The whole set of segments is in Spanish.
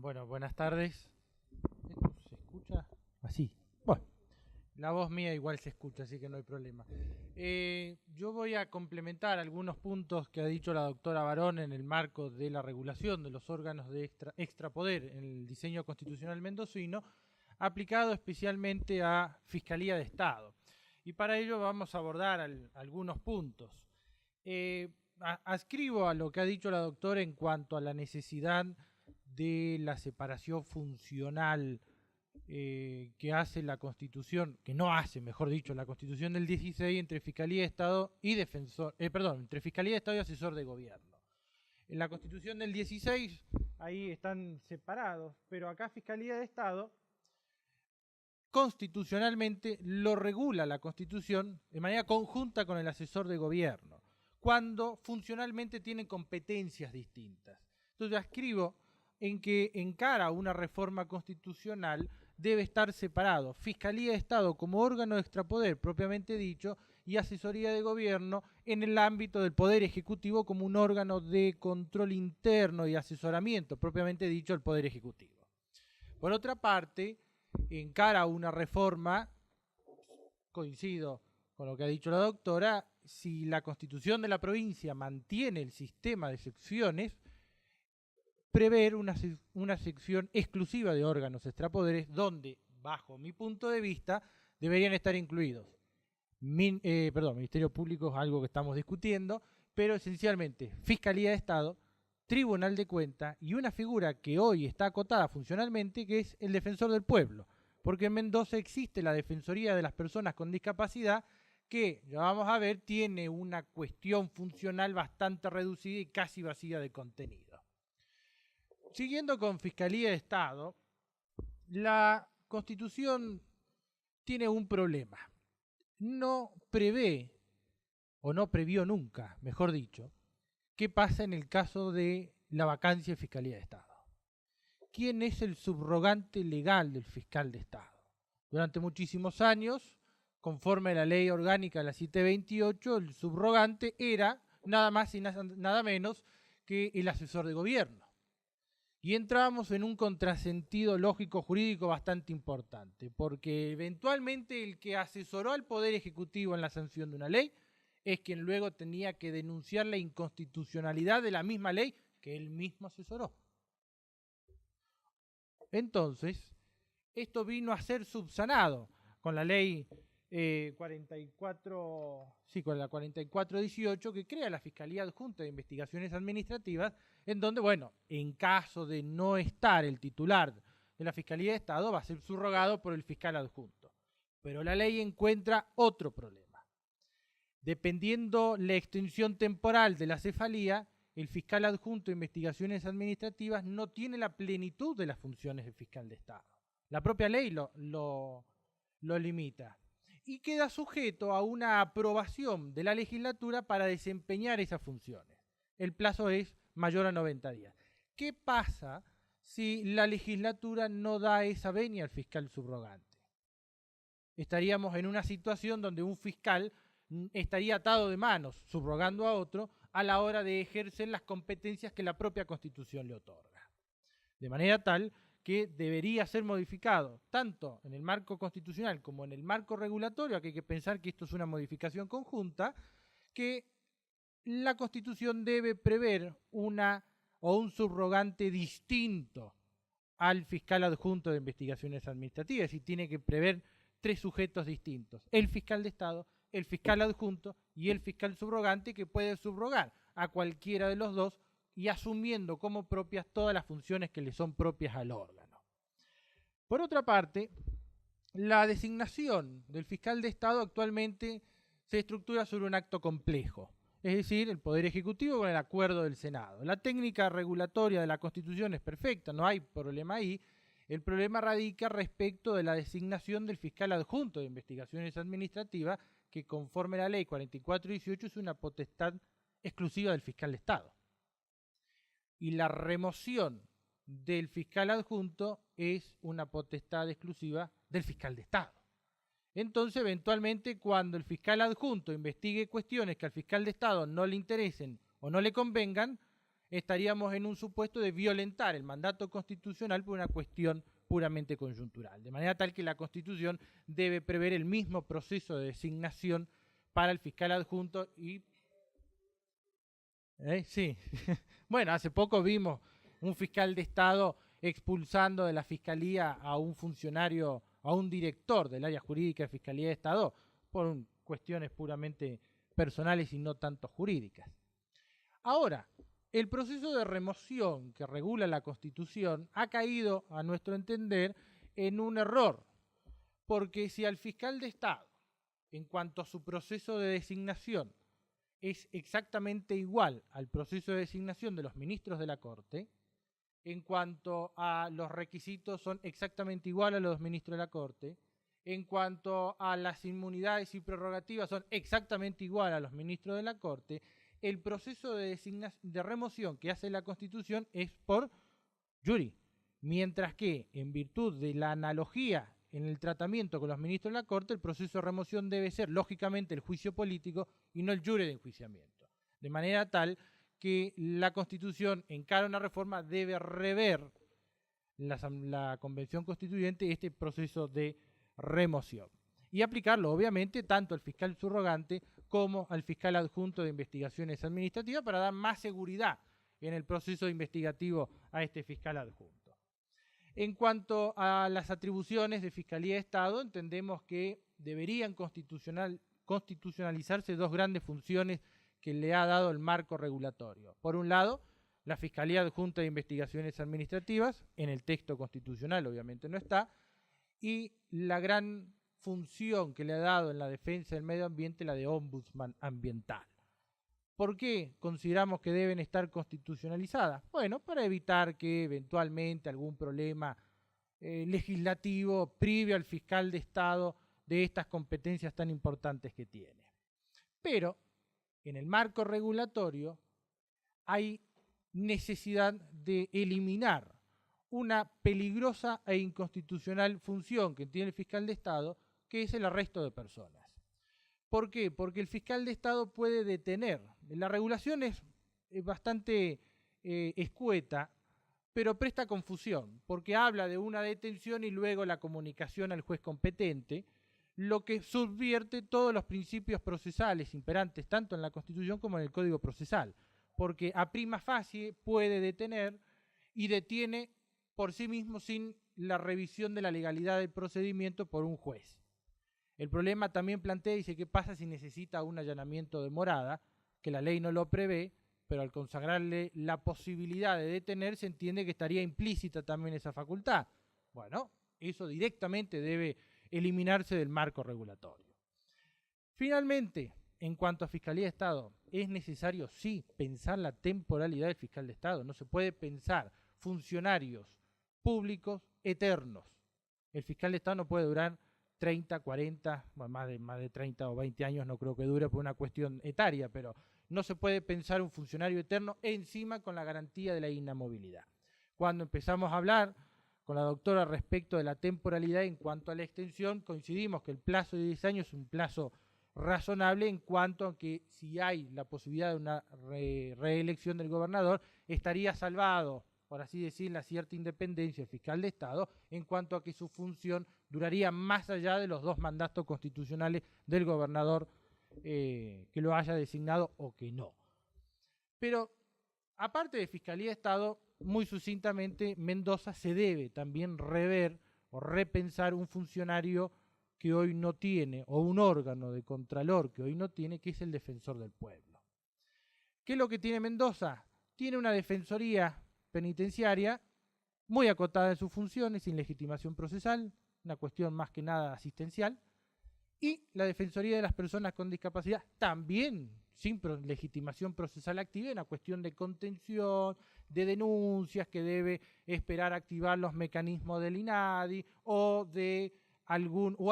Bueno, buenas tardes. ¿Esto se escucha? Así. Bueno, la voz mía igual se escucha, así que no hay problema. Yo voy a complementar algunos puntos que ha dicho la doctora Barón en el marco de la regulación de los órganos de extrapoder en el diseño constitucional mendocino, aplicado especialmente a Fiscalía de Estado. Y para ello vamos a abordar algunos puntos. Adscribo a lo que ha dicho la doctora en cuanto a la necesidad de la separación funcional que hace la Constitución, que no hace, mejor dicho, la Constitución del 16 entre Fiscalía de Estado y entre Fiscalía de Estado y Asesor de Gobierno. En la Constitución del 16 ahí están separados, pero acá Fiscalía de Estado constitucionalmente lo regula la Constitución de manera conjunta con el Asesor de Gobierno, cuando funcionalmente tienen competencias distintas. Entonces adscribo en que encara a una reforma constitucional debe estar separado Fiscalía de Estado como órgano de extrapoder propiamente dicho y Asesoría de Gobierno en el ámbito del Poder Ejecutivo como un órgano de control interno y asesoramiento propiamente dicho del Poder Ejecutivo. Por otra parte, encara una reforma, coincido con lo que ha dicho la doctora, si la Constitución de la provincia mantiene el sistema de secciones, prever una sección exclusiva de órganos extrapoderes donde, bajo mi punto de vista, deberían estar incluidos. Ministerio Público es algo que estamos discutiendo, pero esencialmente Fiscalía de Estado, Tribunal de Cuentas y una figura que hoy está acotada funcionalmente, que es el Defensor del Pueblo, porque en Mendoza existe la Defensoría de las Personas con Discapacidad, que, ya vamos a ver, tiene una cuestión funcional bastante reducida y casi vacía de contenido. Siguiendo con Fiscalía de Estado, la Constitución tiene un problema. No prevé, o no previó nunca, mejor dicho, qué pasa en el caso de la vacancia de Fiscalía de Estado. ¿Quién es el subrogante legal del fiscal de Estado? Durante muchísimos años, conforme a la ley orgánica de la 728, el subrogante era nada más y nada menos que el asesor de gobierno. Y entramos en un contrasentido lógico jurídico bastante importante, porque eventualmente el que asesoró al Poder Ejecutivo en la sanción de una ley es quien luego tenía que denunciar la inconstitucionalidad de la misma ley que él mismo asesoró. Entonces, esto vino a ser subsanado con la ley 4418, que crea la Fiscalía Adjunta de Investigaciones Administrativas, en donde, bueno, en caso de no estar el titular de la Fiscalía de Estado, va a ser subrogado por el fiscal adjunto. Pero la ley encuentra otro problema. Dependiendo la extensión temporal de la cefalía, el fiscal adjunto de Investigaciones Administrativas no tiene la plenitud de las funciones del fiscal de Estado. La propia ley lo limita. Y queda sujeto a una aprobación de la legislatura para desempeñar esas funciones. El plazo es mayor a 90 días. ¿Qué pasa si la legislatura no da esa venia al fiscal subrogante? Estaríamos en una situación donde un fiscal estaría atado de manos, subrogando a otro, a la hora de ejercer las competencias que la propia Constitución le otorga. De manera tal que debería ser modificado, tanto en el marco constitucional como en el marco regulatorio, aquí hay que pensar que esto es una modificación conjunta, que la Constitución debe prever un subrogante distinto al fiscal adjunto de investigaciones administrativas, es decir, tiene que prever 3 sujetos distintos: el fiscal de Estado, el fiscal adjunto y el fiscal subrogante, que puede subrogar a cualquiera de los dos y asumiendo como propias todas las funciones que le son propias al órgano. Por otra parte, la designación del fiscal de Estado actualmente se estructura sobre un acto complejo, es decir, el Poder Ejecutivo con el acuerdo del Senado. La técnica regulatoria de la Constitución es perfecta, no hay problema ahí. El problema radica respecto de la designación del fiscal adjunto de investigaciones administrativas, que conforme a la ley 4418 es una potestad exclusiva del fiscal de Estado. Y la remoción del fiscal adjunto es una potestad exclusiva del fiscal de Estado. Entonces, eventualmente, cuando el fiscal adjunto investigue cuestiones que al fiscal de Estado no le interesen o no le convengan, estaríamos en un supuesto de violentar el mandato constitucional por una cuestión puramente coyuntural, de manera tal que la Constitución debe prever el mismo proceso de designación para el fiscal adjunto y... Sí, bueno, hace poco vimos un fiscal de Estado expulsando de la Fiscalía a un funcionario, a un director del área jurídica de Fiscalía de Estado por cuestiones puramente personales y no tanto jurídicas. Ahora, el proceso de remoción que regula la Constitución ha caído, a nuestro entender, en un error, porque si al fiscal de Estado, en cuanto a su proceso de designación, es exactamente igual al proceso de designación de los ministros de la Corte, en cuanto a los requisitos son exactamente igual a los ministros de la Corte, en cuanto a las inmunidades y prerrogativas son exactamente igual a los ministros de la Corte, el proceso de remoción que hace la Constitución es por jury, mientras que en virtud de la analogía en el tratamiento con los ministros de la Corte, el proceso de remoción debe ser lógicamente el juicio político y no el jury de enjuiciamiento, de manera tal que la Constitución, en cara a una reforma, debe rever la Convención Constituyente este proceso de remoción y aplicarlo obviamente tanto al fiscal subrogante como al fiscal adjunto de investigaciones administrativas para dar más seguridad en el proceso investigativo a este fiscal adjunto. En cuanto a las atribuciones de Fiscalía de Estado, entendemos que deberían constitucionalizarse dos grandes funciones que le ha dado el marco regulatorio. Por un lado, la Fiscalía Adjunta de Investigaciones Administrativas, en el texto constitucional obviamente no está, y la gran función que le ha dado en la defensa del medio ambiente, la de ombudsman ambiental. ¿Por qué consideramos que deben estar constitucionalizadas? Bueno, para evitar que eventualmente algún problema legislativo prive al fiscal de Estado de estas competencias tan importantes que tiene. Pero en el marco regulatorio hay necesidad de eliminar una peligrosa e inconstitucional función que tiene el fiscal de Estado, que es el arresto de personas. ¿Por qué? Porque el fiscal de Estado puede detener. La regulación es bastante escueta, pero presta confusión, porque habla de una detención y luego la comunicación al juez competente, lo que subvierte todos los principios procesales imperantes, tanto en la Constitución como en el Código Procesal, porque a prima facie puede detener y detiene por sí mismo sin la revisión de la legalidad del procedimiento por un juez. El problema también plantea, dice, ¿qué pasa si necesita un allanamiento de morada? Que la ley no lo prevé, pero al consagrarle la posibilidad de detener, se entiende que estaría implícita también esa facultad. Bueno, eso directamente debe eliminarse del marco regulatorio. Finalmente, en cuanto a Fiscalía de Estado, es necesario sí pensar la temporalidad del fiscal de Estado. No se puede pensar funcionarios públicos eternos. El fiscal de Estado no puede durar 30, 40, más de 30 o 20 años no creo que dure por una cuestión etaria, pero no se puede pensar un funcionario eterno encima con la garantía de la inamovilidad. Cuando empezamos a hablar con la doctora respecto de la temporalidad en cuanto a la extensión, coincidimos que el plazo de 10 años es un plazo razonable en cuanto a que si hay la posibilidad de una reelección del gobernador, estaría salvado, por así decir, la cierta independencia del fiscal de Estado en cuanto a que su función duraría más allá de los 2 mandatos constitucionales del gobernador que lo haya designado o que no. Pero aparte de Fiscalía de Estado, muy sucintamente, Mendoza se debe también rever o repensar un funcionario que hoy no tiene, o un órgano de contralor que hoy no tiene, que es el Defensor del Pueblo. ¿Qué es lo que tiene Mendoza? Tiene una defensoría penitenciaria muy acotada en sus funciones, sin legitimación procesal, una cuestión más que nada asistencial, y la Defensoría de las Personas con Discapacidad, también sin legitimación procesal activa, una cuestión de contención, de denuncias que debe esperar activar los mecanismos del INADI o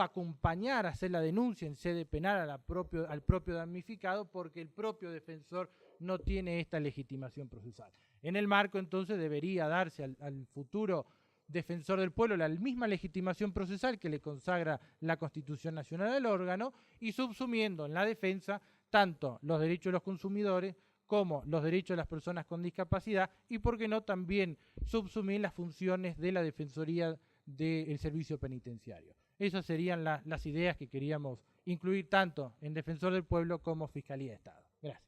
acompañar a hacer la denuncia en sede penal al propio damnificado porque el propio defensor no tiene esta legitimación procesal. En el marco entonces debería darse al futuro Defensor del Pueblo la misma legitimación procesal que le consagra la Constitución Nacional del órgano y subsumiendo en la defensa tanto los derechos de los consumidores como los derechos de las personas con discapacidad y, por qué no, también subsumir las funciones de la Defensoría del Servicio Penitenciario. Esas serían las ideas que queríamos incluir tanto en Defensor del Pueblo como Fiscalía de Estado. Gracias.